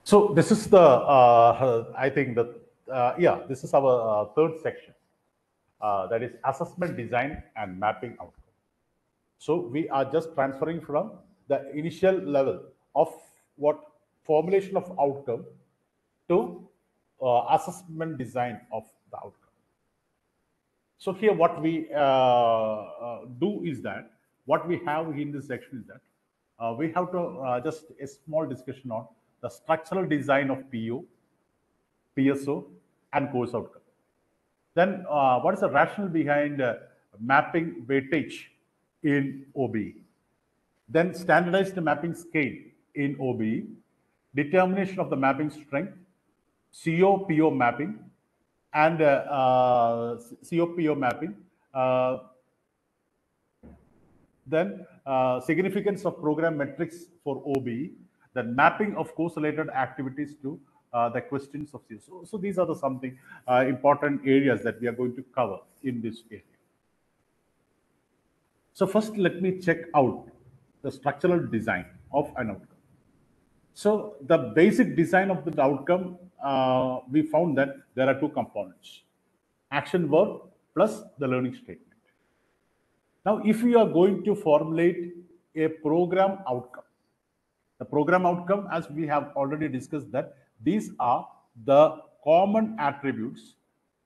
So this is the, I think that, this is our third section, that is assessment design and mapping outcome. So we are just transferring from the initial level of what formulation of outcome to assessment design of the outcome. So here what we do is that, what we have in this section is that we have to just a small discussion on the structural design of PO, PSO, and course outcome. Then what is the rationale behind mapping weightage in OBE? Then standardized mapping scale in OBE, determination of the mapping strength, CO-PO mapping, and CO-PO mapping. Then significance of program metrics for OBE, then mapping of course-related activities to the questions of CO. So these are the something important areas that we are going to cover in this area. So first, let me check out the structural design of an outcome. So the basic design of the outcome, we found that there are two components: action verb plus the learning statement. Now, if you are going to formulate a program outcome, the program outcome, as we have already discussed, that these are the common attributes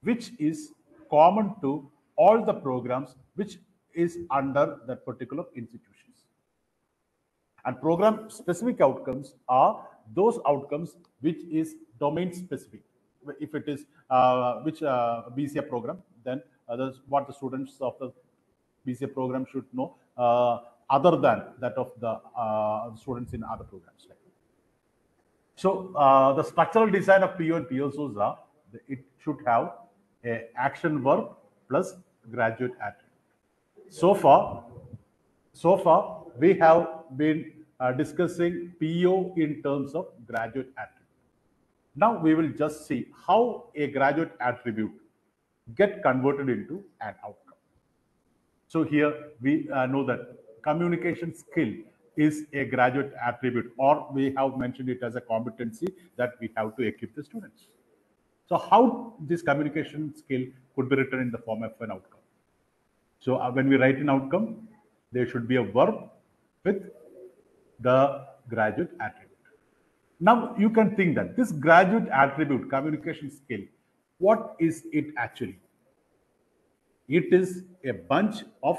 which is common to all the programs which is under that particular institutions. And program specific outcomes are those outcomes which is domain specific. If it is which BCA program, then that's what the students of the BCA program should know, other than that of the students in other programs. So the structural design of PO and PSOs are, it should have a action verb plus graduate attribute. So far we have been discussing PO in terms of graduate attribute. Now we will just see how a graduate attribute get converted into an outcome. So here we know that communication skill is a graduate attribute, or we have mentioned it as a competency that we have to equip the students. So how this communication skill could be written in the form of an outcome? So when we write an outcome, there should be a verb with the graduate attribute. Now you can think that this graduate attribute, communication skill, what is it actually? It is a bunch of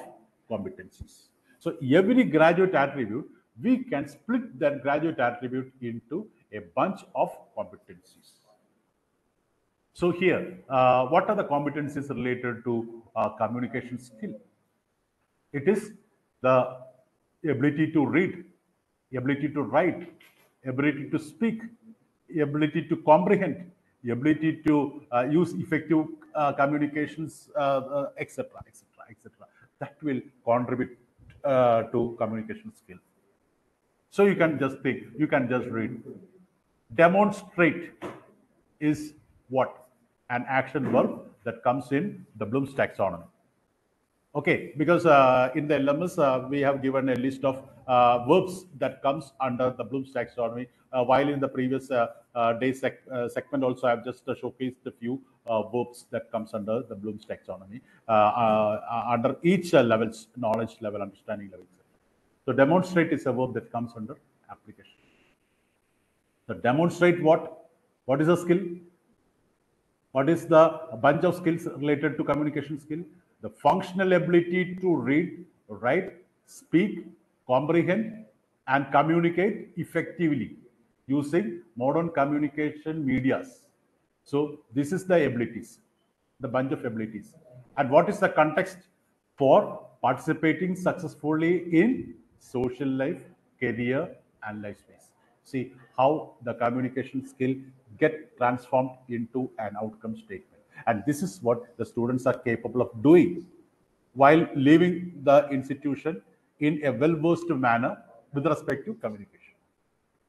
competencies. So every graduate attribute, we can split that graduate attribute into a bunch of competencies. So here, what are the competencies related to communication skill? It is the ability to read, ability to write, ability to speak, ability to comprehend, ability to use effective communications, etc., etc., etc. That will contribute to communication skill. So you can just think, you can just read. Demonstrate is what? An action verb that comes in the Bloom's taxonomy. Okay, because in the LMS we have given a list of verbs that comes under the Bloom's taxonomy, while in the previous day segment also I have just showcased a few verbs that comes under the Bloom's taxonomy under each levels, knowledge level, understanding level. So demonstrate is a verb that comes under application. So demonstrate what? What is a skill? What is the bunch of skills related to communication skill? The functional ability to read, write, speak, comprehend, and communicate effectively using modern communication medias. So this is the abilities, the bunch of abilities. And what is the context for participating successfully in social life, career, and life space? See how the communication skill get transformed into an outcome statement. And this is what the students are capable of doing while leaving the institution in a well-versed manner with respect to communication.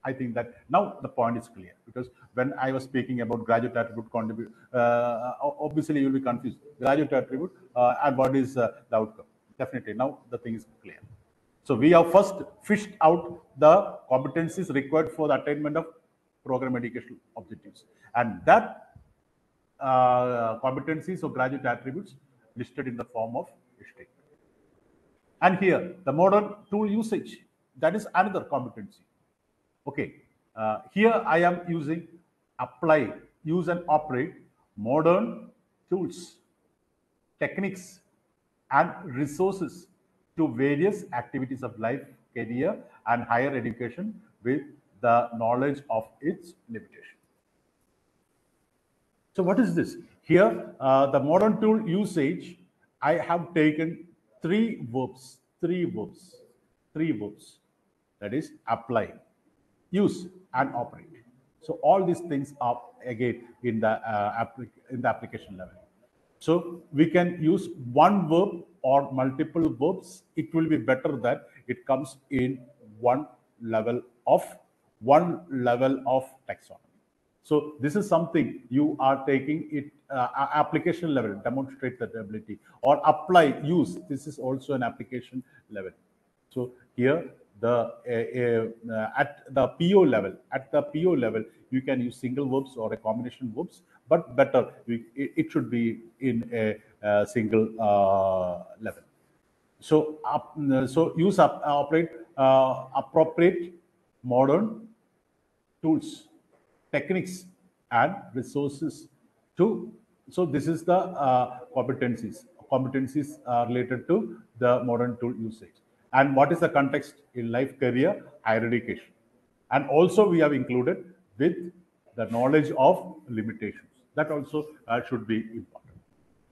I think that now the point is clear, because when I was speaking about graduate attribute contribute, obviously you will be confused. Graduate attribute and what is the outcome? Definitely now the thing is clear. So we have first fished out the competencies required for the attainment of program educational objectives. And that competencies or graduate attributes listed in the form of a statement. And here, the modern tool usage, that is another competency. Okay, here I am using apply, use and operate modern tools, techniques, and resources to various activities of life, career, and higher education with the knowledge of its limitation. So what is this? Here, the modern tool usage, I have taken three verbs. That is apply, use, and operate. So all these things are again in the application level. So we can use one verb or multiple verbs. It will be better that it comes in one level of taxonomy. So this is something you are taking it application level, demonstrate that ability, or apply, use. This is also an application level. So here at the PO level, you can use single verbs or a combination verbs, but better it should be in a single level. So use operate appropriate modern tools, techniques, and resources to. So this is the competencies related to the modern tool usage. And what is the context in life, career, higher education? And also we have included with the knowledge of limitations. That also should be important.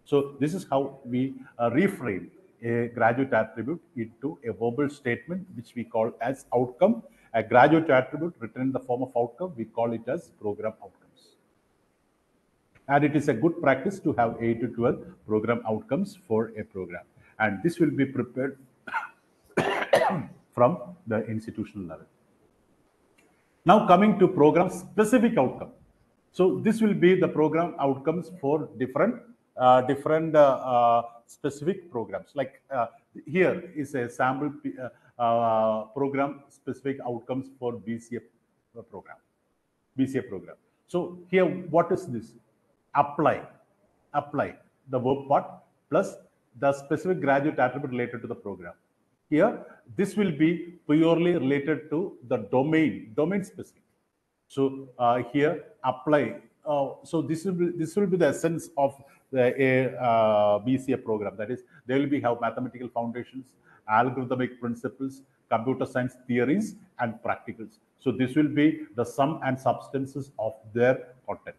So this is how we reframe a graduate attribute into a verbal statement, which we call as outcome. A graduate attribute written in the form of outcome, we call it as program outcomes. And it is a good practice to have 8 to 12 program outcomes for a program. And this will be prepared from the institutional level. Now coming to program specific outcome. So this will be the program outcomes for different specific programs. Like here is a sample program specific outcomes for BCA program. So here, what is this? Apply the verb part plus the specific graduate attribute related to the program. Here, this will be purely related to the domain specific. So here, apply. So this will be the essence of the BCA program. That is, they will be have mathematical foundations, algorithmic principles, computer science theories, and practicals. So this will be the sum and substances of their content.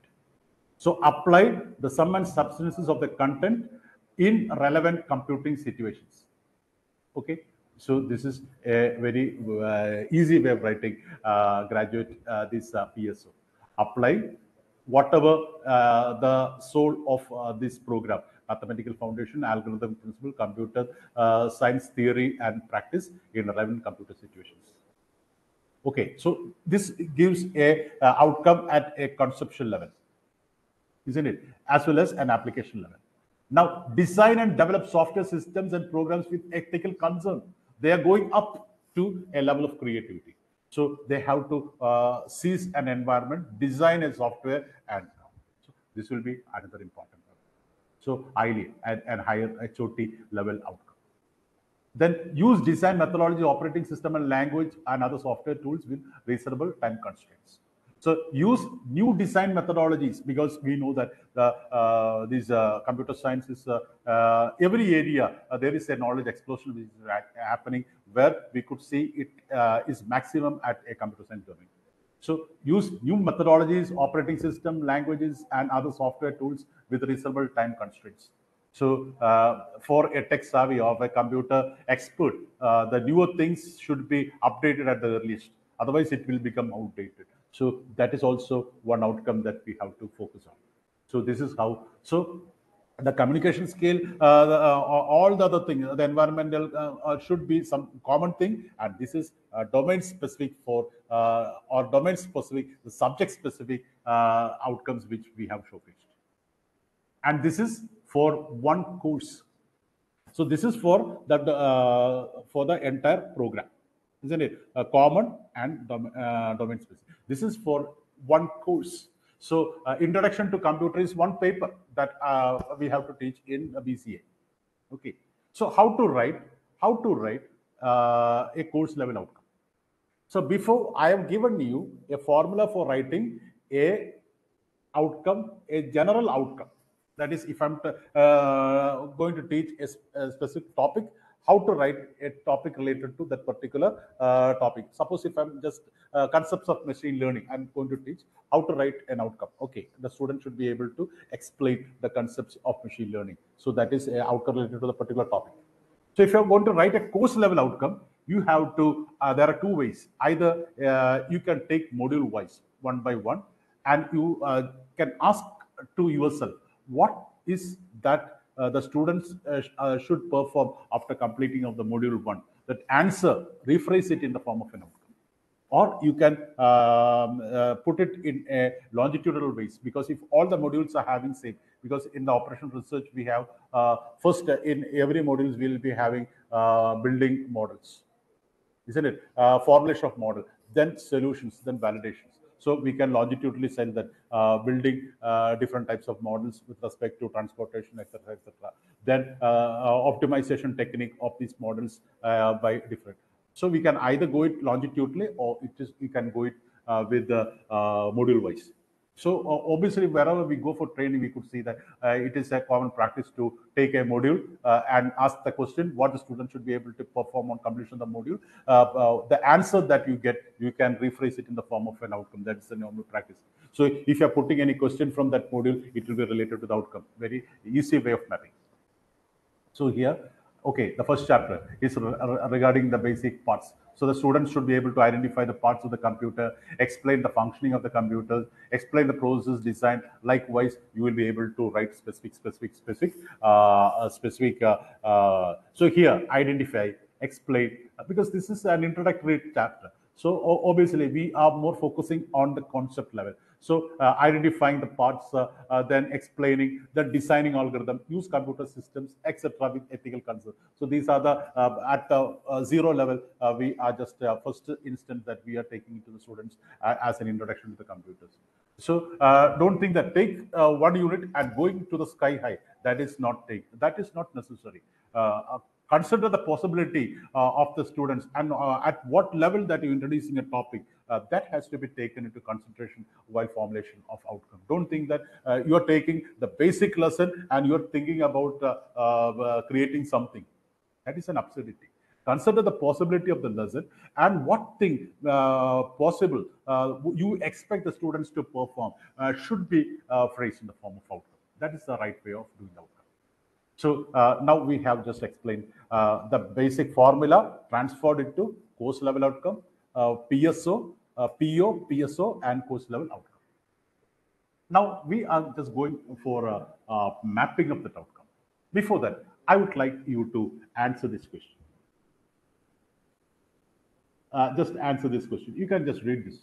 So apply the sum and substances of the content in relevant computing situations. Okay. So this is a very easy way of writing graduate this PSO. Apply whatever the soul of this program: mathematical foundation, algorithm principle, computer science theory, and practice in relevant computer situations. Okay, so this gives a outcome at a conceptual level, isn't it? As well as an application level. Now, design and develop software systems and programs with ethical concern. They are going up to a level of creativity. So they have to seize an environment, design a software, and so this will be another important level. So highly and higher HOT level outcome. Then use design methodology, operating system, and language and other software tools with reasonable time constraints. So use new design methodologies, because we know that these computer science is every area there is a knowledge explosion which is happening, where we could see it is maximum at a computer science domain. So use new methodologies, operating system, languages, and other software tools with reasonable time constraints. So for a tech savvy or a computer expert, the newer things should be updated at the earliest. Otherwise, it will become outdated. So that is also one outcome that we have to focus on. So this is how. So the communication scale, all the other things, the environmental should be some common thing, and this is domain specific for or domain specific, the subject specific outcomes which we have showcased. And this is for one course. So this is for the entire program, isn't it? Common and domain specific. This is for one course. So introduction to computer is one paper that we have to teach in BCA. Okay. So how to write a course level outcome. So before, I have given you a formula for writing a outcome, a general outcome. That is, if I'm going to teach a specific topic, how to write a topic related to that particular topic. Suppose if I'm just concepts of machine learning, I'm going to teach how to write an outcome. Okay, the student should be able to explain the concepts of machine learning. So that is an outcome related to the particular topic. So if you're going to write a course level outcome, you have to, there are two ways. Either you can take module wise, one by one, and you can ask to yourself, what is that the students should perform after completing of the module one? That answer, rephrase it in the form of an outcome. Or you can put it in a longitudinal ways, because if all the modules are having same, because in the operational research we have first in every modules we will be having building models, isn't it? Formulation of model, then solutions, then validations. So we can longitudinally say that building different types of models with respect to transportation, etc., etc. Then optimization technique of these models by different. So we can either go it longitudinally, or we can go it with the module wise. So obviously, wherever we go for training, we could see that it is a common practice to take a module and ask the question what the student should be able to perform on completion of the module. The answer that you get, you can rephrase it in the form of an outcome. That is the normal practice. So if you are putting any question from that module, it will be related to the outcome. Very easy way of mapping. So here, okay, the first chapter is regarding the basic parts. So the students should be able to identify the parts of the computer, explain the functioning of the computer, explain the process design. Likewise, you will be able to write specific. So here, identify, explain, because this is an introductory chapter. So obviously, we are more focusing on the concept level. So identifying the parts, then explaining, then designing algorithm, use computer systems, etc. with ethical concerns. So these are the at the zero level. We are just first instance that we are taking into the students as an introduction to the computers. So don't think that take one unit and going to the sky high. That is not necessary. Consider the possibility of the students, and at what level that you're introducing a topic, that has to be taken into consideration while formulation of outcome. Don't think that you're taking the basic lesson and you're thinking about creating something. That is an absurdity. Consider the possibility of the lesson and what thing possible you expect the students to perform should be phrased in the form of outcome. That is the right way of doing outcome. So now we have just explained the basic formula transferred into course level outcome, PSO, PO, PSO, and course level outcome. Now we are just going for mapping of that outcome. Before that, I would like you to answer this question. Just answer this question. You can just read this.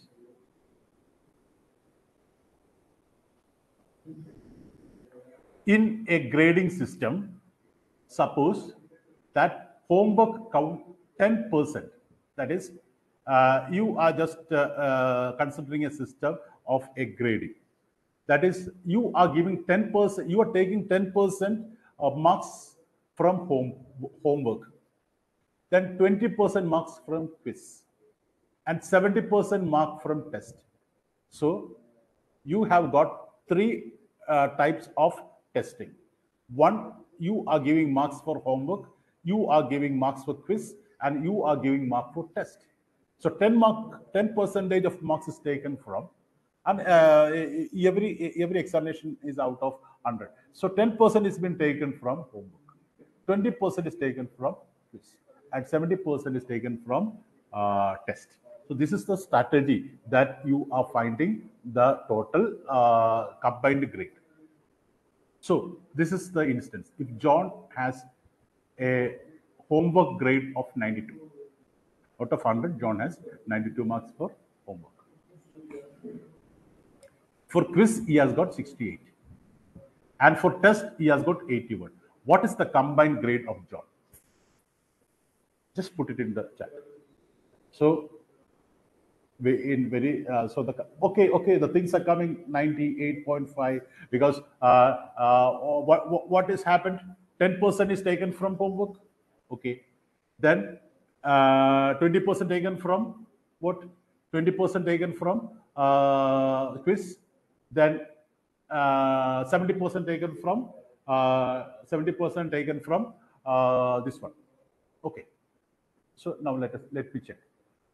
In a grading system, suppose that homework count 10%. That is, you are just considering a system of a grading. That is, you are giving 10%, you are taking 10% of marks from homework, then 20% marks from quiz, and 70% mark from test. So you have got three types of testing. One, you are giving marks for homework, you are giving marks for quiz, and you are giving mark for test. So 10% of marks is taken from, and every examination is out of 100. So 10% is been taken from homework, 20% is taken from quiz, and 70% is taken from test. So this is the strategy that you are finding the total combined grade. So this is the instance. If John has a homework grade of 92, out of 100, John has 92 marks for homework. For quiz, he has got 68. And for test, he has got 81. What is the combined grade of John? Just put it in the chat. So in very so the okay the things are coming 98.5 because what has happened, 10% is taken from homework, okay, then 20% taken from what, 20% taken from quiz, then 70% taken from 70% taken from this one, okay. So now let me check.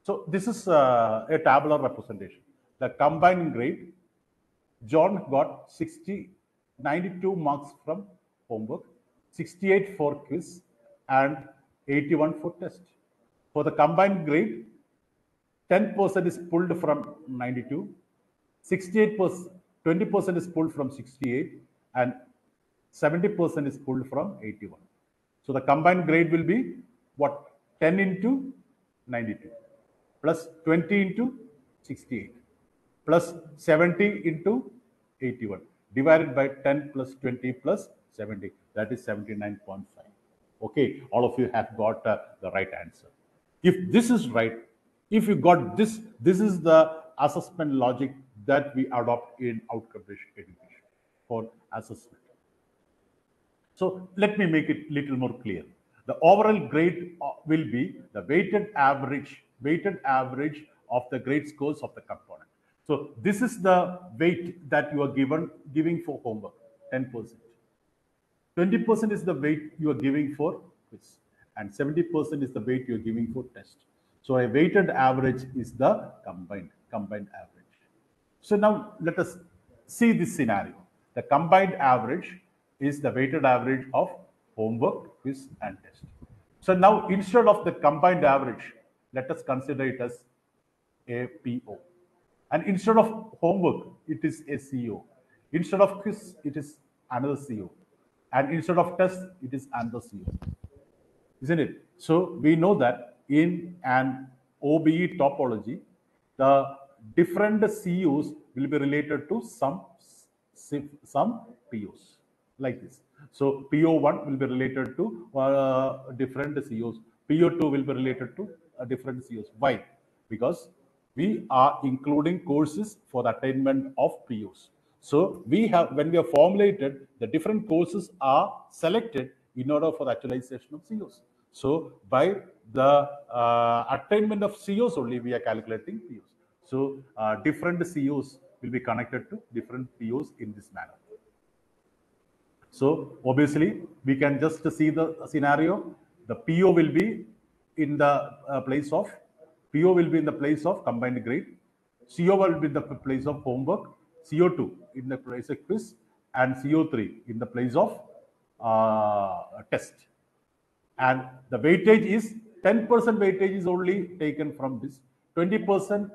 So this is a tabular representation. The combined grade, John got 92 marks from homework, 68 for quiz, and 81 for test. For the combined grade, 10% is pulled from 92, 68%, 20% is pulled from 68, and 70% is pulled from 81. So the combined grade will be what? 10 into 92 plus 20 into 68 plus 70 into 81 divided by 10 plus 20 plus 70. That is 79.5. Okay, all of you have got the right answer. If this is right, if you got this, this is the assessment logic that we adopt in outcome-based education for assessment. So let me make it little more clear. The overall grade will be the weighted average of the grade scores of the component. So this is the weight that you are giving for homework, 10%. 20% is the weight you are giving for quiz, and 70% is the weight you are giving for test. So a weighted average is the combined average. So now let us see this scenario. The combined average is the weighted average of homework, quiz, and test. So now instead of the combined average, let us consider it as a PO. And instead of homework, it is a CO. Instead of quiz, it is another CO. And instead of test, it is another CO. Isn't it? So we know that in an OBE topology, the different COs will be related to some POs, like this. So PO1 will be related to different COs. PO2 will be related to different COs. Why? Because we are including courses for the attainment of POs. So we have, when we have formulated, the different courses are selected in order for the actualization of COs. So by the attainment of COs only, we are calculating POs. So different COs will be connected to different POs in this manner. So obviously, we can just see the scenario. The PO will be in the place of combined grade. CO will be in the place of homework. CO2 in the place of quiz, and CO3 in the place of test. And the weightage is 10% weightage is only taken from this, 20%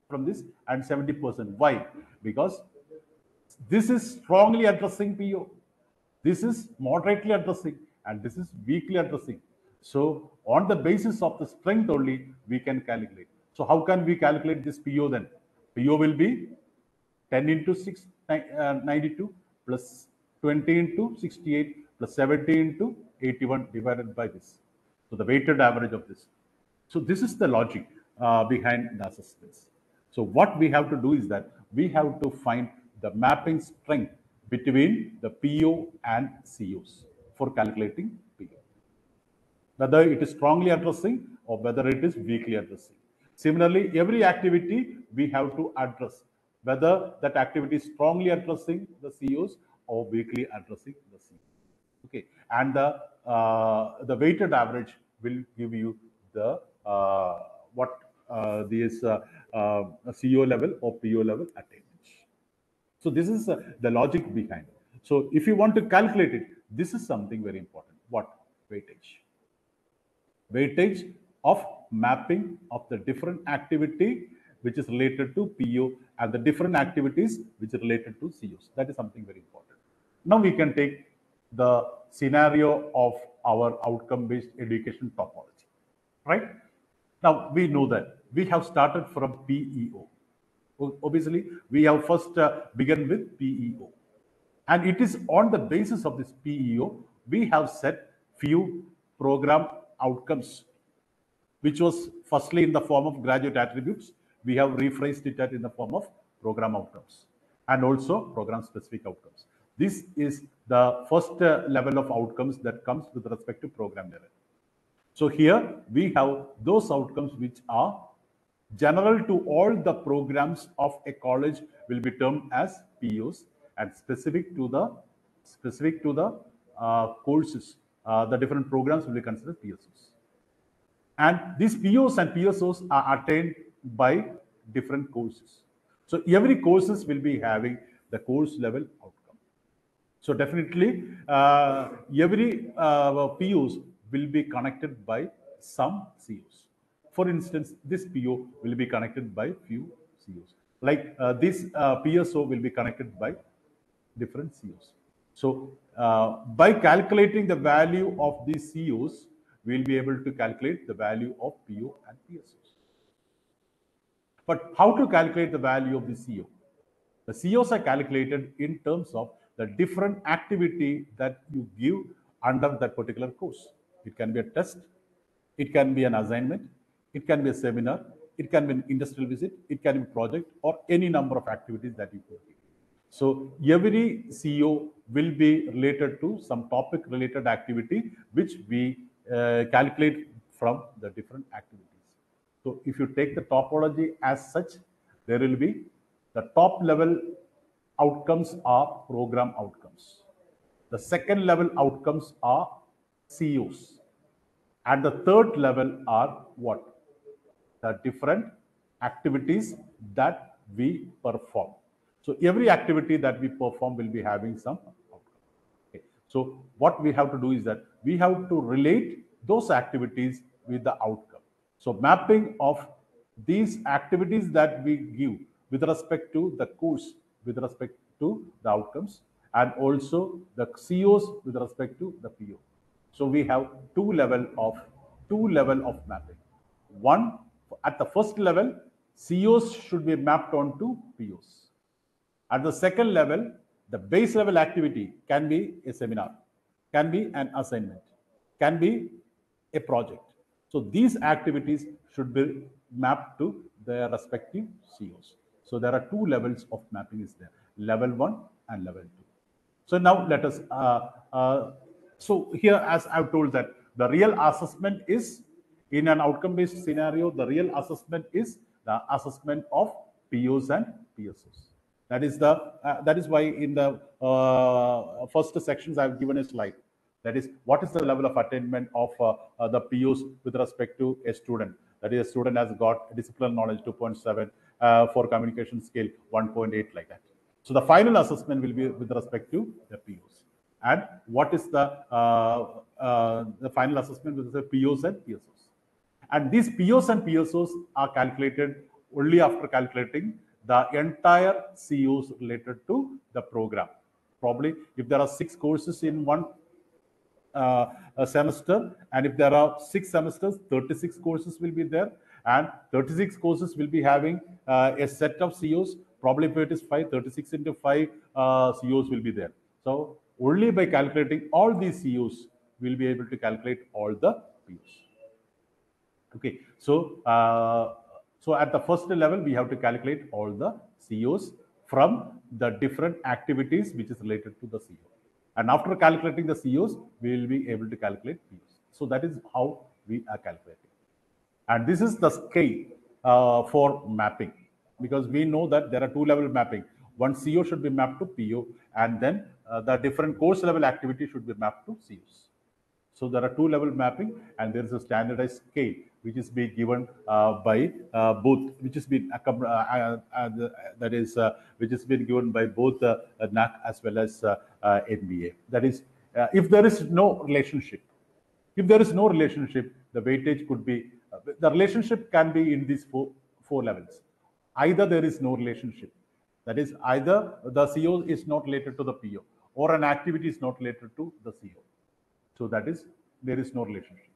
from this, and 70%. Why? Because this is strongly addressing PO. This is moderately addressing, and this is weakly addressing. So on the basis of the strength only, we can calculate. So how can we calculate this PO then? PO will be 10 into 92 plus 20 into 68 plus 70 into 81 divided by this. So the weighted average of this. So this is the logic behind the assessments. So what we have to do is that we have to find the mapping strength between the PO and COs for calculating PO. Whether it is strongly addressing or whether it is weakly addressing. Similarly, every activity we have to address whether that activity is strongly addressing the COs or weakly addressing the COs. Okay, and the weighted average will give you the this CO level or PO level attainment. So this is the logic behind. So if you want to calculate it, this is something very important. What? Weightage. Weightage of mapping of the different activity which is related to PO and the different activities which are related to COs. That is something very important. Now we can take the scenario of our outcome-based education topology, right? Now we know that we have started from PEO. Obviously, we have first begun with PEO. And it is on the basis of this PEO, we have set few program outcomes, which was firstly in the form of graduate attributes, we have rephrased it in the form of program outcomes and also program specific outcomes. This is the first level of outcomes that comes with respect to program level. So here we have those outcomes which are general to all the programs of a college will be termed as POs, and specific to the courses, the different programs will be considered PSOs. And these POs and PSOs are attained by different courses. So every courses will be having the course level outcome. So definitely every POs will be connected by some COs. For instance, this PO will be connected by few COs. Like this PSO will be connected by different COs. So by calculating the value of these COs, we'll be able to calculate the value of PO and PSOs. But how to calculate the value of the CO? The COs are calculated in terms of the different activity that you give under that particular course. It can be a test, it can be an assignment, it can be a seminar, it can be an industrial visit, it can be a project, or any number of activities that you could give. So every CO will be related to some topic related activity which we calculate from the different activities. So if you take the topology as such, there will be the top level outcomes are program outcomes. The second level outcomes are COs. And the third level are what? The different activities that we perform. So every activity that we perform will be having some outcome. Okay. So what we have to do is that we have to relate those activities with the outcome. So mapping of these activities that we give with respect to the course, with respect to the outcomes, and also the COs with respect to the PO. So we have two level of mapping. One, at the first level, COs should be mapped onto POs. At the second level, the base level activity can be a seminar, can be an assignment, can be a project. So these activities should be mapped to their respective COs. So there are two levels of mapping is there, level 1 and level 2. So now let us, so here as I've told that the real assessment is in an outcome-based scenario, the real assessment is the assessment of POs and PSOs. That is why in the first sections I've given a slide. That is, what is the level of attainment of the POs with respect to a student? That is, a student has got discipline knowledge 2.7, for communication scale 1.8, like that. So the final assessment will be with respect to the POs. And what is the final assessment with the POs and PSOs? And these POs and PSOs are calculated only after calculating the entire COs related to the program. Probably if there are 6 courses in one a semester, and if there are 6 semesters, 36 courses will be there, and 36 courses will be having a set of COs. Probably if it is 36 into 5 COs will be there. So only by calculating all these COs we'll be able to calculate all the POs. Okay, so so at the first level we have to calculate all the COs from the different activities which is related to the CO. And after calculating the COs, we will be able to calculate POs. So that is how we are calculating. And this is the scale for mapping, because we know that there are 2 level mapping. One CO should be mapped to PO, and then the different course level activity should be mapped to COs. So there are 2 level mapping, and there is a standardized scale which is being given by both, which has been which has been given by both NAC as well as NBA. That is, if there is no relationship, the weightage could be the relationship can be in these four levels. Either there is no relationship, that is, either the CO is not related to the PO, or an activity is not related to the CO. So that is, there is no relationship,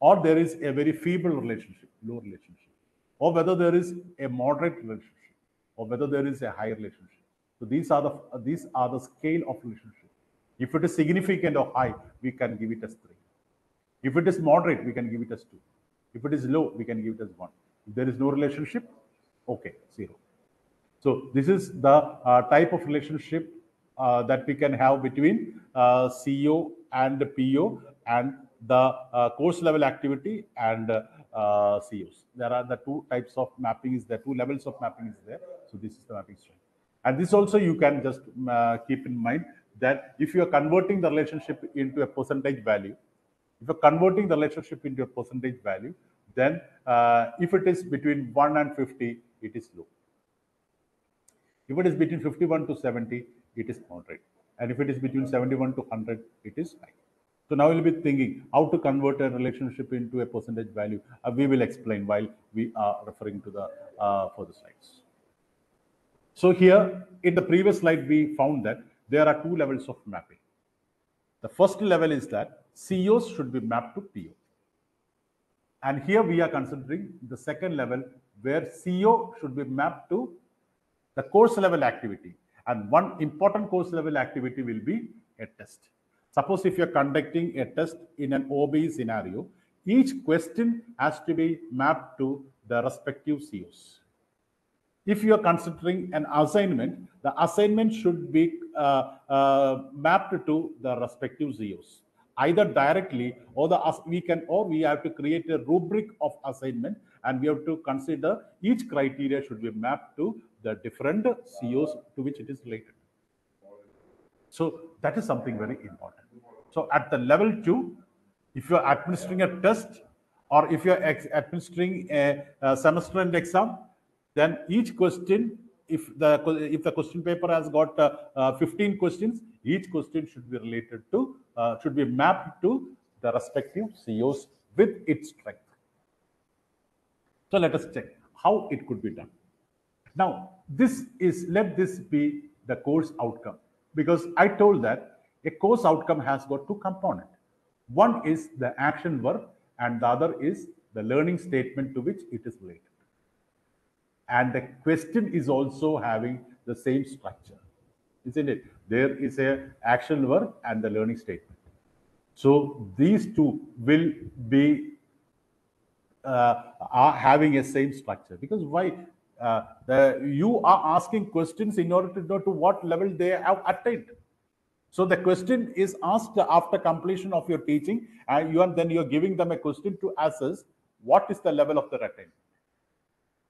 or there is a very feeble relationship, low relationship, or whether there is a moderate relationship, or whether there is a high relationship. So these are the scale of relationship. If it is significant or high, we can give it as 3. If it is moderate, we can give it as 2. If it is low, we can give it as 1. If there is no relationship, Okay, 0. So this is the type of relationship that we can have between CO and PO, and the course level activity and COs. There are the two types of mapping is there, two levels of mapping is there. So this is the mapping strength. And this also you can just keep in mind that if you are converting the relationship into a percentage value, if you're converting the relationship into a percentage value, then if it is between 1 and 50, it is low. If it is between 51 to 70, it is moderate. And if it is between 71 to 100, it is high. So now you'll be thinking how to convert a relationship into a percentage value. We will explain while we are referring to the further slides. So here in the previous slide, we found that there are two levels of mapping. The first level is that COs should be mapped to PO. And here we are considering the second level where CO should be mapped to the course level activity. And one important course level activity will be a test. Suppose if you're conducting a test in an OBE scenario, each question has to be mapped to the respective COs. If you are considering an assignment, the assignment should be mapped to the respective COs, either directly or we have to create a rubric of assignment, and we have to consider each criteria should be mapped to the different COs to which it is related. So that is something very important. So at the level 2, if you are administering a test or if you are administering a semester end exam, then each question, if the question paper has got 15 questions, each question should be related to should be mapped to the respective COs with its strength. So let us check how it could be done. Now let this be the course outcome, because I told that a course outcome has got two components. One is the action verb and the other is the learning statement to which it is related. And the question is also having the same structure, isn't it? There is a action verb and the learning statement. So these two will be are having a same structure, because why? You are asking questions in order to know to what level they have attained. So the question is asked after completion of your teaching, and then you are giving them a question to assess what is the level of their attainment.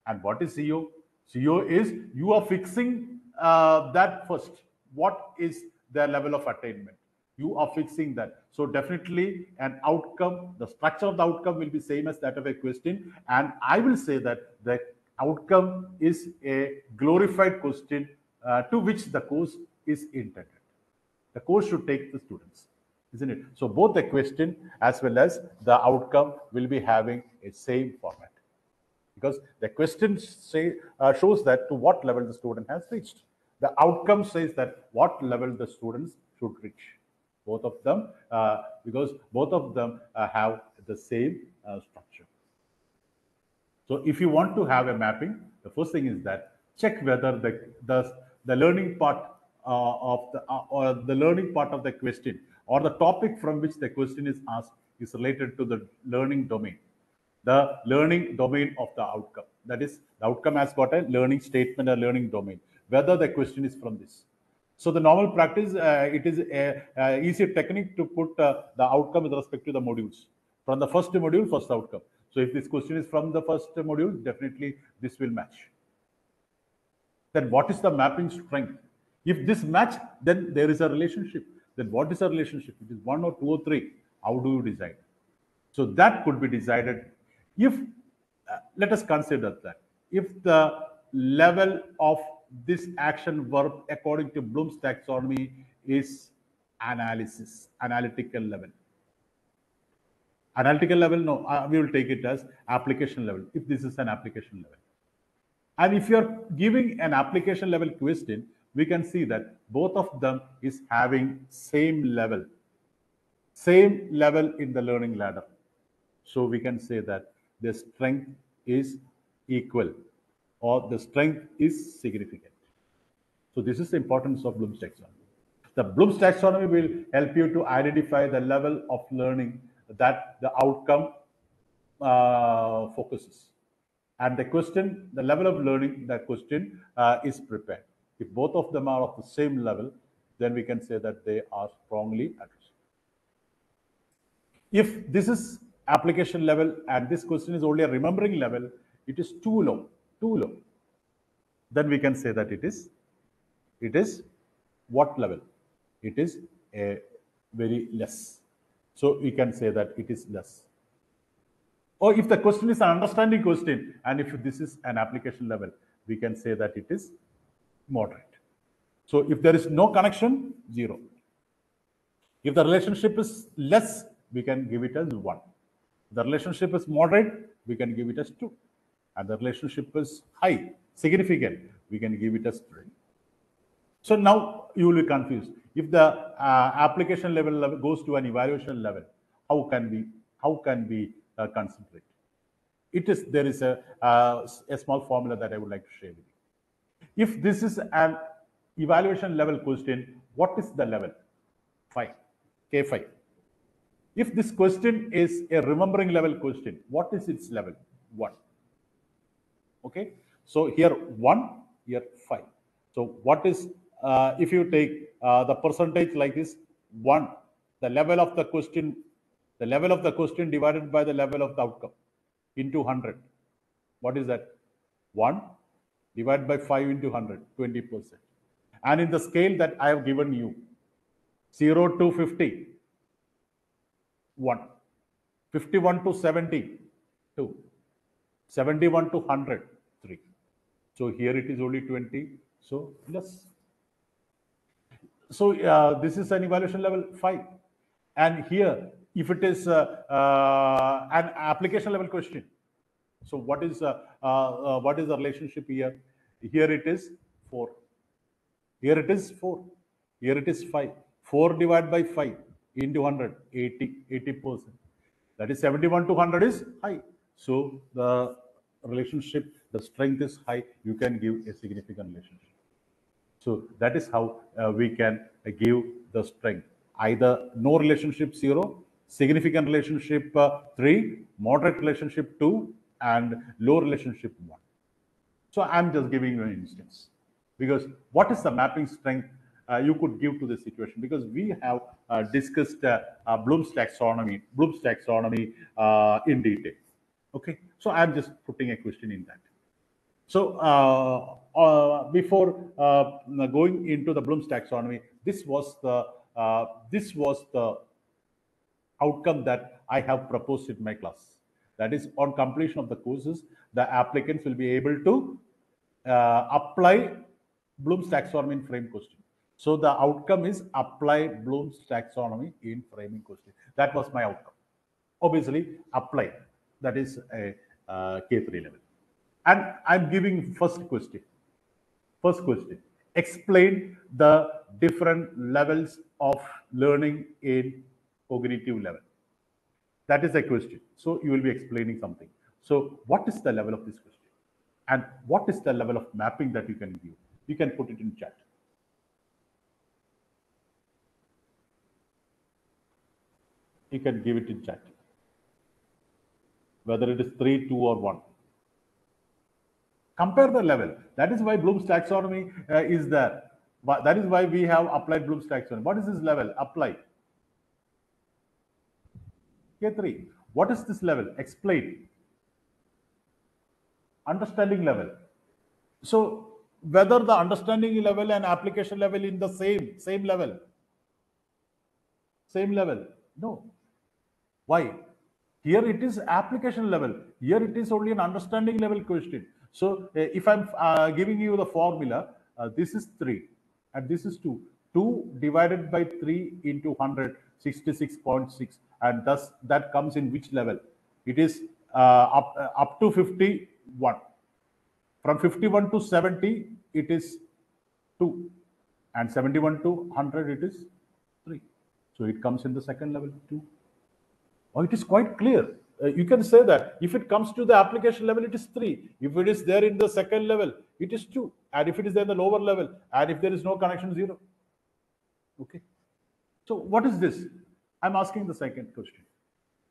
And what is CO? CO is you are fixing that first. What is their level of attainment? You are fixing that. So definitely an outcome, the structure of the outcome will be same as that of a question. And I will say that the outcome is a glorified question to which the course is intended. The course should take the students, isn't it? So both the question as well as the outcome will be having a same format, because the question shows that to what level the student has reached. The outcome says that what level the students should reach. Both of them, because both of them have the same structure. So if you want to have a mapping, the first thing is that check whether the learning part or the learning part of the question or the topic from which the question is asked is related to the learning domain. The learning domain of the outcome. That is, the outcome has got a learning statement, a learning domain, whether the question is from this. So the normal practice, it is a easy technique to put the outcome with respect to the modules. From the first module, first outcome. So if this question is from the first module, definitely this will match. Then what is the mapping strength? If this match, then there is a relationship. Then what is a relationship? It is 1 or 2 or 3. How do you decide? So that could be decided if, let us consider that, if the level of this action verb according to Bloom's taxonomy is analytical level. Analytical level, no, we will take it as application level, if this is an application level. And if you are giving an application level question, we can see that both of them is having same level in the learning ladder. So we can say that the strength is equal or the strength is significant. So this is the importance of Bloom's taxonomy. The Bloom's taxonomy will help you to identify the level of learning that the outcome focuses. and the question, the level of learning, the question is prepared. If both of them are of the same level, then we can say that they are strongly addressed. If this is application level and this question is only a remembering level, it is too low, then we can say that it is what level? It is a very less. So we can say that it is less. Or if the question is an understanding question, and if this is an application level, we can say that it is moderate. So if there is no connection, 0. If the relationship is less, we can give it as 1. If the relationship is moderate, we can give it as 2. And the relationship is high, significant, we can give it as 3. So now you will be confused. If the application level goes to an evaluation level, how can we concentrate? There is a small formula that I would like to share with you. If this is an evaluation level question, what is the level? 5, K5. If this question is a remembering level question, what is its level? 1. Okay, so here 1, here 5. So what is, if you take the percentage like this, 1, the level of the question divided by the level of the outcome into 100. What is that? 1 divided by 5 into 100, 20%. And in the scale that I have given you, 0 to 50, 1. 51 to 70, 2. 71 to 100, 3. So here it is only 20, so less. So this is an evaluation level 5. And here, if it is an application level question, so what is the relationship here? Here it is 4. Here it is 4. Here it is 5. 4 divided by 5 into 100, 80%. That is 71 to 100 is high. So the relationship, the strength is high. You can give a significant relationship. So that is how we can give the strength. Either no relationship 0, significant relationship 3, moderate relationship 2, and low relationship 1. So I'm just giving you an instance. Because what is the mapping strength you could give to the situation? Because we have discussed Bloom's taxonomy in detail. Okay, so I'm just putting a question in that. So before going into the Bloom's taxonomy, this was the outcome that I have proposed in my class. That is, on completion of the courses, the applicants will be able to apply Bloom's taxonomy in frame question. So the outcome is apply Bloom's taxonomy in framing question. That was my outcome. Obviously, apply. That is a K3 level. And I'm giving first question. Explain the different levels of learning in cognitive level. That is a question. So you will be explaining something. So what is the level of this question? And what is the level of mapping that you can give? You can put it in chat. You can give it in chat. Whether it is 3, 2, or 1. Compare the level. That is why Bloom's taxonomy is there. That is why we have applied Bloom's taxonomy. What is this level? Apply. K3. What is this level? Explain. Understanding level. So whether the understanding level and application level in the same level? Same level? No. Why? Here it is application level. Here it is only an understanding level question. So if I'm giving you the formula, this is 3 and this is 2. 2 divided by 3 into 100, 66.6. And thus that comes in which level? It is up to 51. From 51 to 70, it is 2. And 71 to 100, it is 3. So it comes in the second level, 2. Oh, it is quite clear. You can say that if it comes to the application level, it is 3. If it is there in the second level, it is 2. And if it is there in the lower level, and if there is no connection, 0. Okay. So what is this? I'm asking the second question.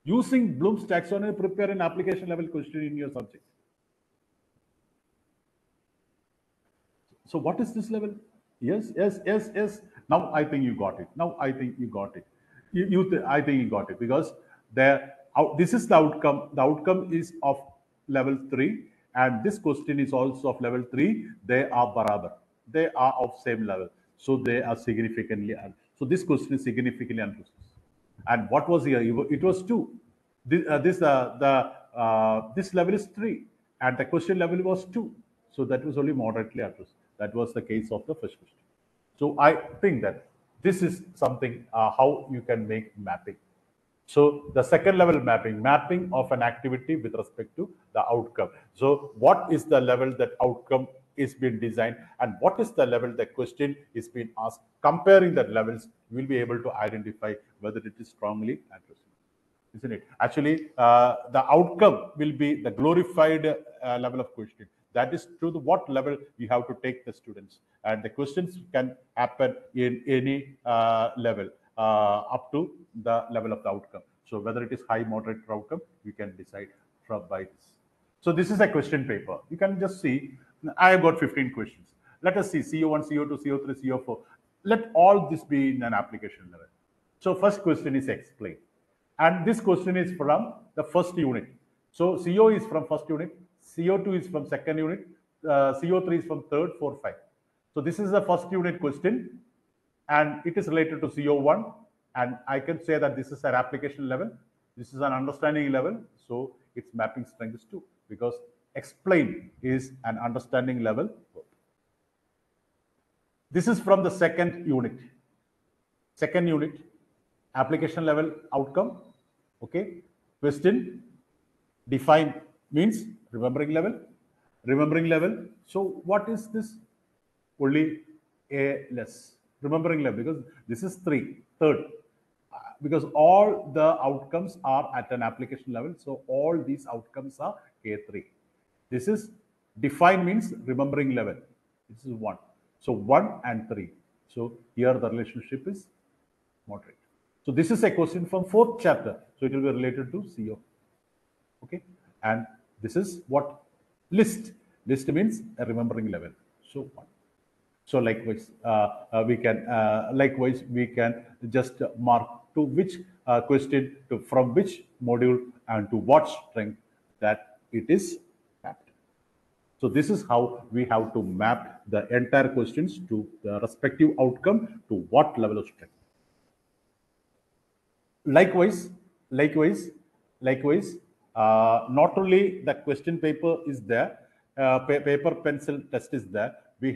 Using Bloom's taxonomy, prepare an application level question in your subject. So what is this level? Yes, yes, yes, yes. Now I think you got it. Now I think you got it. I think you got it because this is the outcome. The outcome is of level 3, and this question is also of level 3. They are barabar. They are of same level. So they are significantly. So this question is significantly unprecise. And what was here? It was 2. This level is 3, and the question level was 2. So that was only moderately addressed. That was the case of the first question. So I think that this is something how you can make mapping. So the second level mapping of an activity with respect to the outcome. So what is the level that outcome is being designed, and what is the level the question is being asked? Comparing the levels, you will be able to identify whether it is strongly addressed, isn't it? Actually, the outcome will be the glorified level of question. That is to what level you have to take the students, and the questions can happen in any level up to the level of the outcome. So whether it is high, moderate, or outcome, you can decide from by this. So this is a question paper. You can just see, I have got 15 questions. Let us see CO1, CO2, CO3, CO4. Let all this be in an application level. So first question is explain. And this question is from the first unit. So CO is from first unit, CO2 is from second unit, CO3 is from third, fourth, 5. So this is the first unit question, and it is related to CO1. And I can say that this is an application level, this is an understanding level. So its mapping strength is 2, because explain is an understanding level. This is from the second unit. Second unit, application level outcome. Okay. Question, define means remembering level. Remembering level. So what is this? Only a less. Remembering level, because this is 3, third. Because all the outcomes are at an application level. So all these outcomes are K3. This is define means remembering level. This is 1. So 1 and 3. So here the relationship is moderate. So this is a question from 4th chapter. So it will be related to CO. Okay. And this is what? List. List means a remembering level. So 1. So likewise, we can just mark to which question, from which module, and to what strength that it is mapped. So this is how we have to map the entire questions to the respective outcome to what level of strength. Likewise, not only the question paper is there, paper pencil test is there. We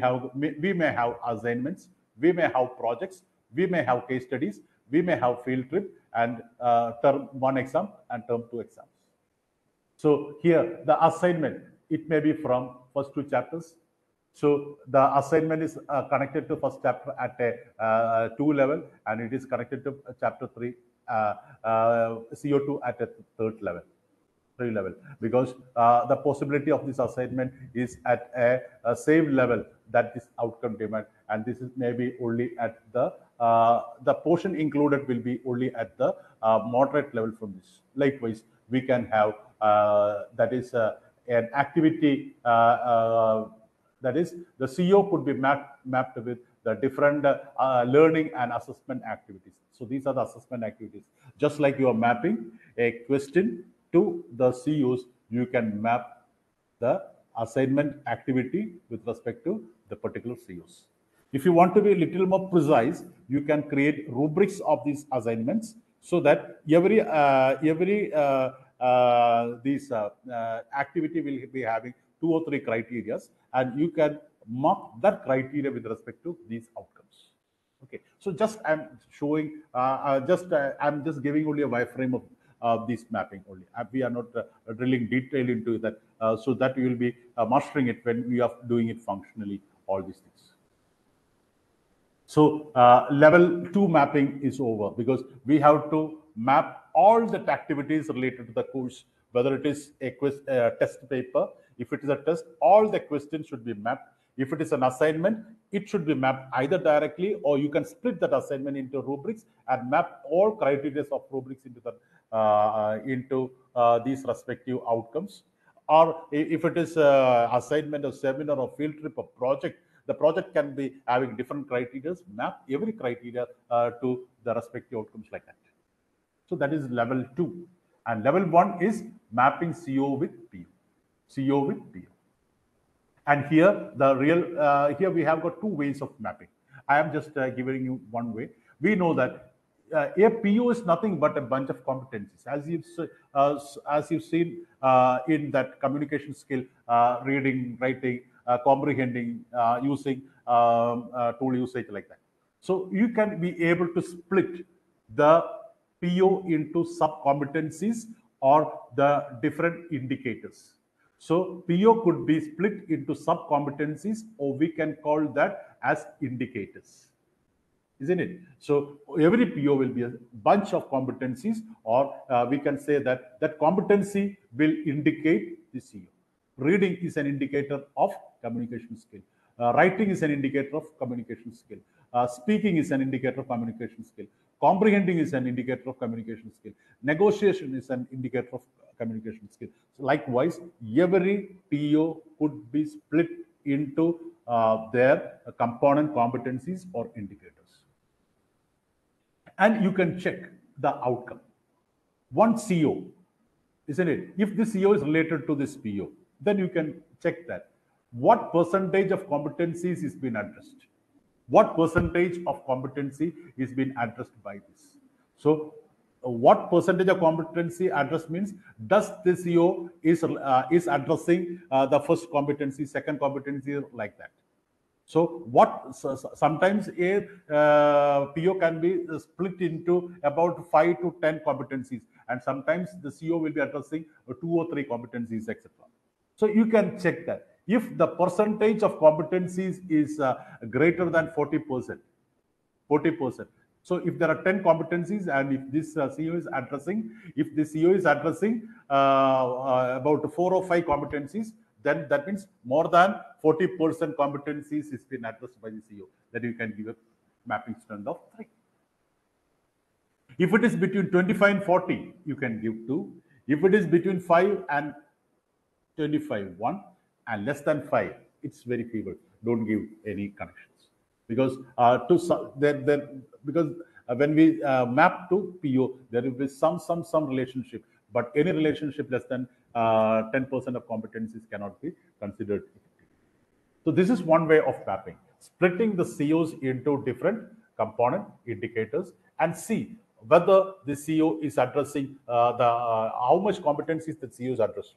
may have assignments, we may have projects, we may have case studies, we may have field trip, and term 1 exam and term 2 exams. So here the assignment, it may be from first 2 chapters. So the assignment is connected to first chapter at a 2 level, and it is connected to chapter 3 CO2 at a 3rd level. Because the possibility of this assignment is at a same level that this outcome demand, and this is maybe only at the portion included will be only at the moderate level from this. Likewise, we can have that is an activity that is the CO could be mapped with the different learning and assessment activities. So these are the assessment activities. Just like you are mapping a question to the COs, you can map the assignment activity with respect to the particular COs. If you want to be a little more precise, you can create rubrics of these assignments, so that every activity will be having 2 or 3 criteria, and you can mark that criteria with respect to these outcomes. Okay, so just I'm showing, I'm just giving only a wireframe of this mapping only. We are not drilling detail into that, so that we will be mastering it when we are doing it functionally, all these things. So level 2 mapping is over, because we have to map all the activities related to the course, whether it is a test paper. If it is a test, all the questions should be mapped. If it is an assignment, it should be mapped either directly, or you can split that assignment into rubrics and map all criteria of rubrics into these respective outcomes. Or if it is assignment or seminar or field trip or project, The project can be having different criteria, map every criteria to the respective outcomes like that. So that is level 2. And level 1 is mapping CO with PO. CO with PO. And here, here we have got two ways of mapping. I am just giving you one way. We know that a PO is nothing but a bunch of competencies. As you've seen in that communication skill, reading, writing, comprehending, using tool usage like that. So you can be able to split the PO into sub-competencies or the different indicators. So PO could be split into sub-competencies, or we can call that as indicators, isn't it? So every PO will be a bunch of competencies, or we can say that that competency will indicate the CO. Reading is an indicator of communication skill. Writing is an indicator of communication skill. Speaking is an indicator of communication skill. Comprehending is an indicator of communication skill. Negotiation is an indicator of communication skill. So likewise, every PO could be split into their component competencies or indicators. And you can check the outcome. One CO, isn't it? If this CO is related to this PO, then you can check that. What percentage of competencies is being addressed? What percentage of competency is being addressed by this? So what percentage of competency address means, does this CO is addressing the first competency, second competency, like that. So sometimes a PO can be split into about 5 to 10 competencies, and sometimes the CO will be addressing 2 or 3 competencies, etc. So you can check that. If the percentage of competencies is greater than 40%, so if there are 10 competencies, and if this CO is addressing, about 4 or 5 competencies, then that means more than 40% competencies is been addressed by the CO. That you can give a mapping strength of 3. If it is between 25 and 40, you can give 2. If it is between 5 and 25, 1, and less than 5, it's very feeble. Don't give any connections, because when we map to PO, there will be some relationship, but any relationship less than 10% of competencies cannot be considered effective. So this is one way of mapping, splitting the COs into different component indicators and see whether the CO is addressing how much competencies the CO is addressing.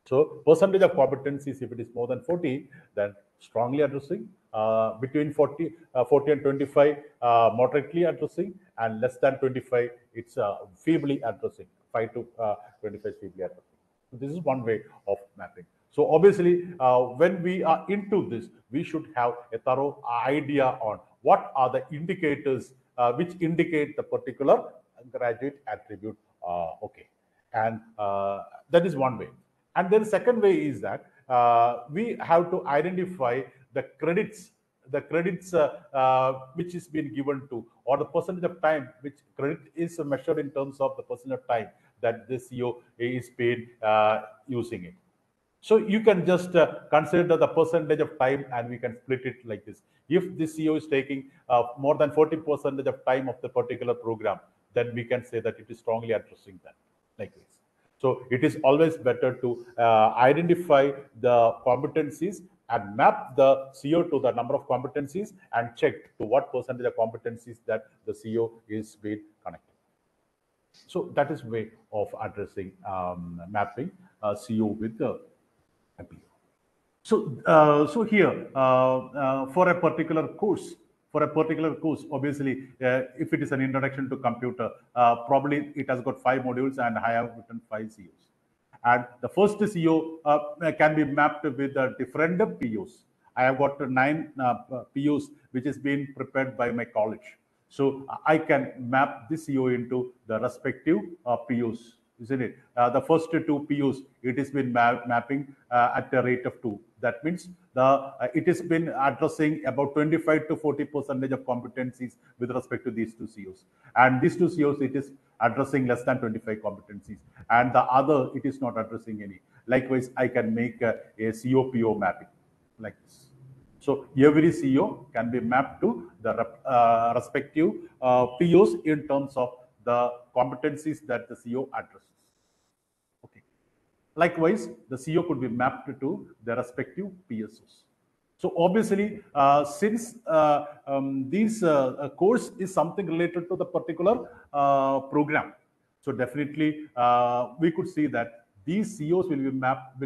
So percentage of competencies, if it is more than 40, then strongly addressing, between 40 and 25, moderately addressing, and less than 25, it's feebly addressing. 5 to 25 feebly addressing. So this is one way of mapping. So obviously, when we are into this, we should have a thorough idea on what are the indicators which indicate the particular graduate attribute. Okay, and that is one way. And then the second way is that we have to identify the credits which is being given to, or the percentage of time which credit is measured in terms of the percentage of time that this CO is paid using it. So you can just consider the percentage of time, and we can split it like this. If this CO is taking more than 40% of time of the particular program, then we can say that it is strongly addressing that, like this. So it is always better to identify the competencies and map the CO to the number of competencies and check to what percentage of competencies that the CO is being connected. So that is way of addressing mapping CO with the PO. So here for a particular course, obviously, if it is an introduction to computer, probably it has got 5 modules, and I have written 5 COs. And the first CO can be mapped with different POs. I have got 9 POs, which is being prepared by my college. So I can map this CO into the respective POs, isn't it? The first 2 POs, it has been mapping at a rate of 2. That means it has been addressing about 25 to 40% of competencies with respect to these 2 COs. And these 2 COs, it is addressing less than 25 competencies. And the other, it is not addressing any. Likewise, I can make a COPO mapping like this. So every CO can be mapped to the respective POs in terms of the competencies that the CO addresses. Okay. Likewise, the CO could be mapped to the respective PSOs. So obviously, since this course is something related to the particular program, so definitely we could see that these COs will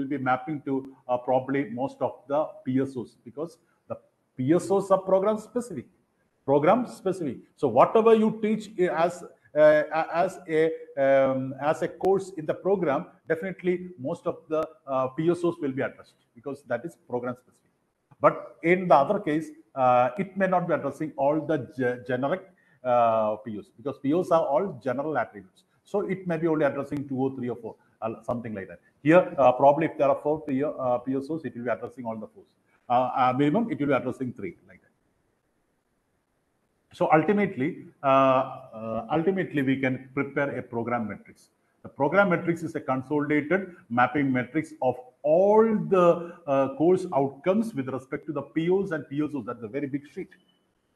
be mapping to probably most of the PSOs, because the PSOs are program specific. So whatever you teach as a course in the program, definitely most of the PSOs will be addressed, because that is program specific. But in the other case, it may not be addressing all the generic POs, because POs are all general attributes. So it may be only addressing 2 or 3 or 4, something like that. Here, probably if there are 4 PSOs, it will be addressing all the 4. Minimum, it will be addressing 3, like that. So ultimately, we can prepare a program matrix. The program matrix is a consolidated mapping matrix of all the course outcomes with respect to the POs and PSOs. That's a very big sheet.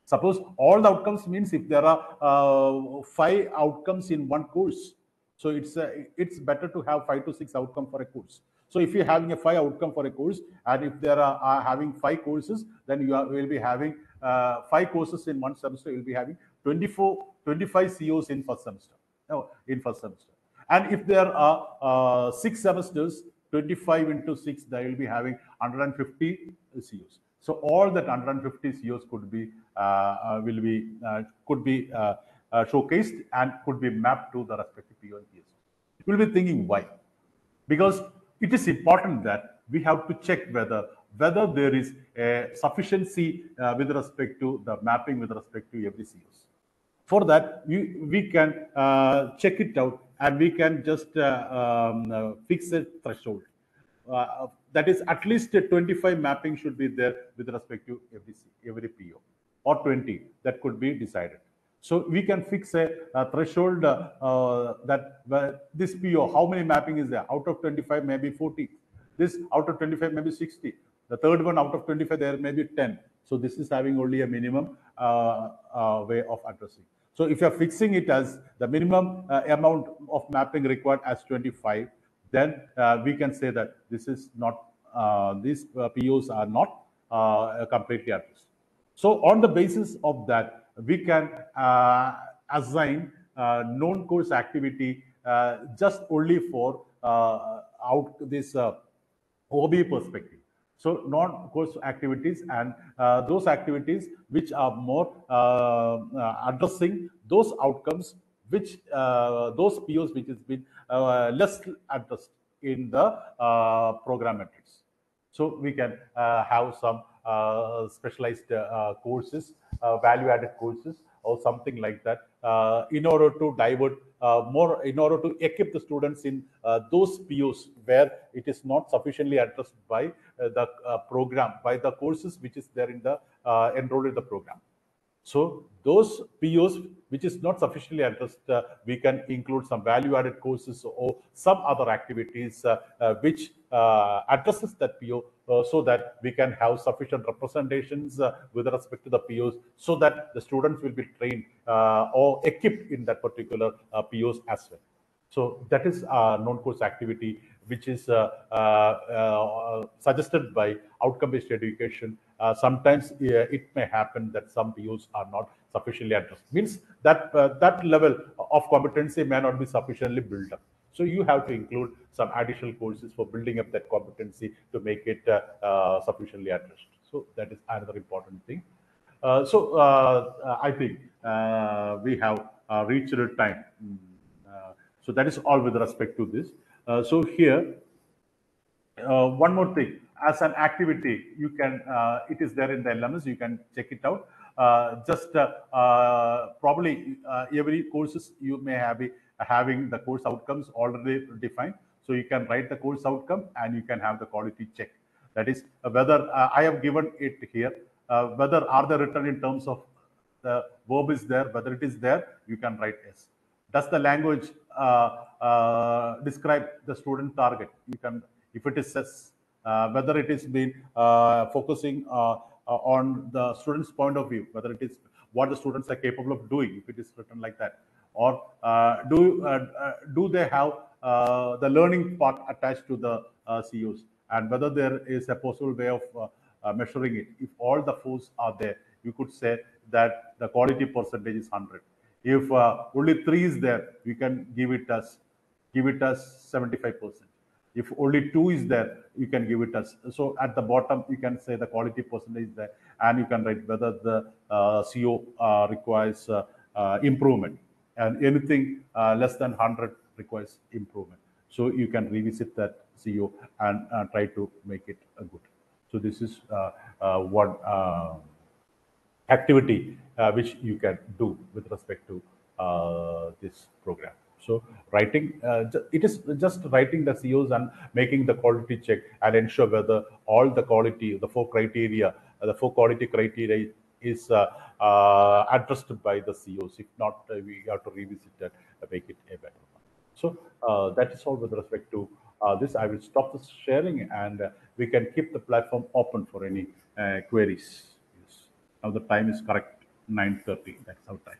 Suppose all the outcomes means if there are 5 outcomes in one course, so it's better to have 5 to 6 outcomes for a course. So if you're having a 5 outcome for a course, and if there are having 5 courses, then will be having 5 courses in one semester. You'll be having 25 COs in first semester. And if there are 6 semesters, 25 into 6, they will be having 150 COs. So all that 150 COs could be showcased and could be mapped to the respective PO and PSO. You will be thinking why? Because it is important that we have to check whether there is a sufficiency with respect to the mapping with respect to every COs. For that, we can check it out, and we can just fix a threshold. That is, at least 25 mapping should be there with respect to every PO, or 20 that could be decided. So we can fix a threshold that this PO, how many mapping is there? Out of 25, maybe 40. This out of 25, maybe 60. The third one out of 25, there may be 10. So this is having only a minimum way of addressing. So if you're fixing it as the minimum amount of mapping required as 25, then we can say that this is not, these POs are not completely addressed. So on the basis of that, we can assign known course activity just only for this OBE perspective. So non-course activities and those activities which are more addressing those outcomes, which those POs which has been less addressed in the program matrix. So we can have some specialized courses, value-added courses, or something like that, in order to divert more, in order to equip the students in those POs where it is not sufficiently addressed by the program, by the courses which is there in the enrolled in the program. So those POs which is not sufficiently addressed, we can include some value-added courses or some other activities which addresses that PO, so that we can have sufficient representations with respect to the POs, so that the students will be trained or equipped in that particular POs as well. So that is non-course activity, which is suggested by outcome-based education. Sometimes it may happen that some POs are not sufficiently addressed. Means that that level of competency may not be sufficiently built up. So you have to include some additional courses for building up that competency to make it sufficiently addressed. So that is another important thing. I think we have reached the time. So that is all with respect to this. So here, one more thing, as an activity, you can, it is there in the LMS, you can check it out. Probably every courses you may have having the course outcomes already defined. So you can write the course outcome and you can have the quality check. That is whether I have given it here, whether are they written in terms of the verb is there, whether it is there, you can write yes. Does the language describe the student target? You can, if it is yes, whether it is been focusing on the student's point of view, whether it is what the students are capable of doing, if it is written like that, or do they have the learning part attached to the COs, and whether there is a possible way of measuring it. If all the fours are there, you could say that the quality percentage is 100. If only 3 is there, we can give it as 75%. If only 2 is there, you can give it as, so at the bottom you can say the quality percentage is there, and you can write whether the CO requires improvement, and anything less than 100 requires improvement. So you can revisit that CO and try to make it good. So this is one activity which you can do with respect to this program. So writing, it is just writing the COs and making the quality check and ensure whether all the quality, the 4 criteria, the 4 quality criteria is addressed by the COs. If not, we have to revisit that and make it a better one. So that is all with respect to this. I will stop the sharing, and we can keep the platform open for any queries. Yes. Now the time is correct, 9:30. That's our time.